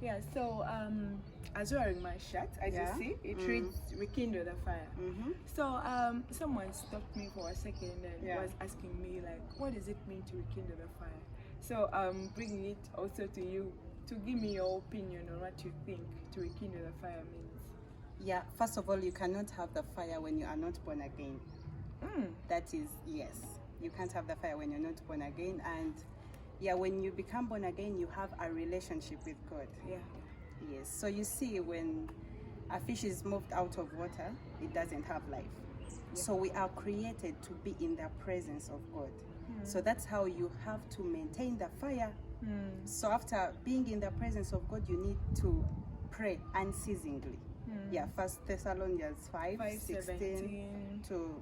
Yeah, so as wearing my shirt, as you see, it reads Rekindle the Fire. So someone stopped me for a second and was asking me like, what does it mean to rekindle the fire? So bringing it also to you to give me your opinion on what you think to rekindle the fire means. Yeah, first of all, you cannot have the fire when you are not born again. That is, yes, you can't have the fire when you're not born again. And yeah, when you become born again, you have a relationship with God. Yeah. Yes. So you see, when a fish is moved out of water, it doesn't have life. Yeah. So we are created to be in the presence of God. So that's how you have to maintain the fire. So after being in the presence of God, you need to pray unceasingly. Yeah, First Thessalonians 5:16 to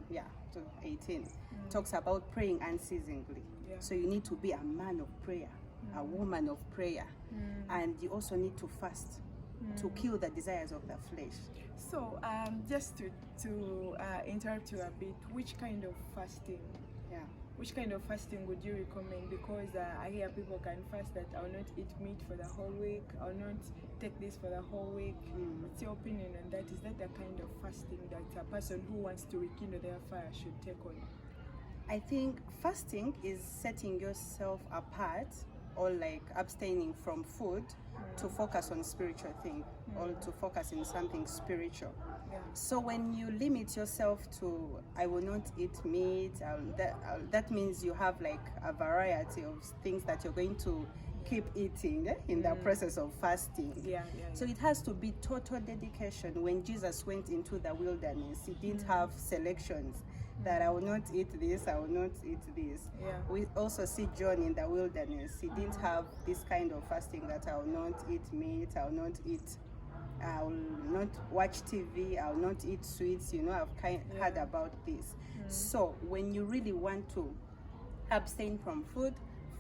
18 talks about praying unceasingly. Yeah. So you need to be a man of prayer, a woman of prayer, and you also need to fast to kill the desires of the flesh. So just to interrupt you a bit, which kind of fasting? Yeah. Which kind of fasting would you recommend? Because I hear people can fast that I'll not eat meat for the whole week, I'll not take this for the whole week. What's your opinion on that? Is that the kind of fasting that a person who wants to rekindle their fire should take on? I think fasting is setting yourself apart, or like abstaining from food to focus on spiritual things, or to focus in something spiritual. Yeah. So when you limit yourself to, I will not eat meat, that means you have like a variety of things that you're going to keep eating in the process of fasting. So it has to be total dedication. When Jesus went into the wilderness, he didn't have selections that I will not eat this, I will not eat this. We also see John in the wilderness. He didn't have this kind of fasting that I will not eat meat, I will not watch TV, I will not eat sweets. I've heard about this. So when you really want to abstain from food,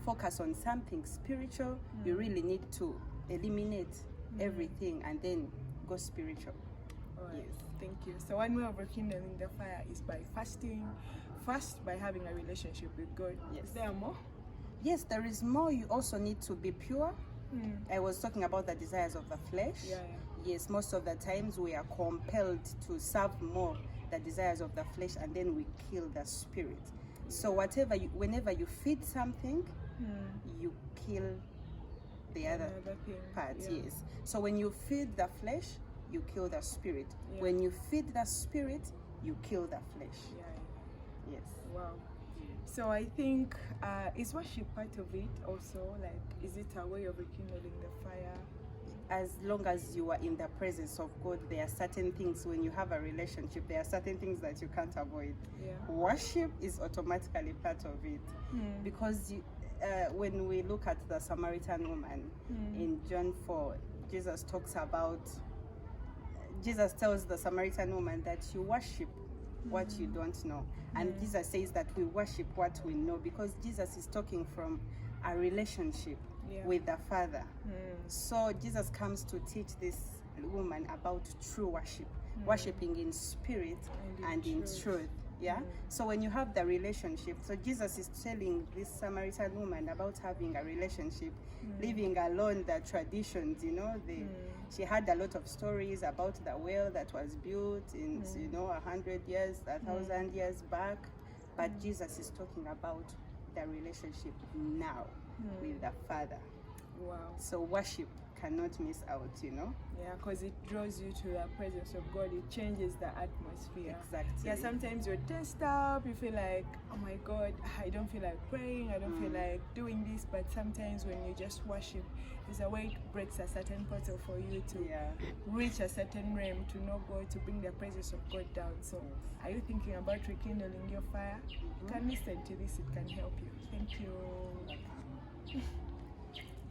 focus on something spiritual, you really need to eliminate everything and then go spiritual. Right. Yes. Thank you. So one way of rekindling the fire is by fasting. First, by having a relationship with God. Yes. Is there more? Yes, there is more. You also need to be pure. I was talking about the desires of the flesh. Yes, most of the times we are compelled to serve more the desires of the flesh, and then we kill the spirit. So whenever you feed something, you kill the other part. Yes. So when you feed the flesh, you kill the spirit. When you feed the spirit, you kill the flesh. Yes. Wow. So I think, is worship part of it also? Like, is it a way of rekindling the fire? As long as you are in the presence of God, there are certain things, when you have a relationship, there are certain things that you can't avoid. Worship is automatically part of it. Because when we look at the Samaritan woman in John 4, Jesus tells the Samaritan woman that you worship what you don't know. And Jesus says that we worship what we know, because Jesus is talking from a relationship with the Father. So Jesus comes to teach this woman about true worship, worshiping in spirit and in truth. So when you have the relationship, so Jesus is telling this Samaritan woman about having a relationship, leaving alone the traditions. She had a lot of stories about the well that was built in 100 years, 1,000 years back, but Jesus is talking about the relationship now with the Father. Wow. So worship cannot miss out, Yeah, because it draws you to the presence of God. It changes the atmosphere. Exactly. Yeah, sometimes you're tensed up, you feel like, oh my God, I don't feel like praying, I don't feel like doing this. But sometimes when you just worship, there's a way it breaks a certain portal for you to reach a certain realm, to know God, to bring the presence of God down. So are you thinking about rekindling your fire? You can listen to this, it can help you. Thank you.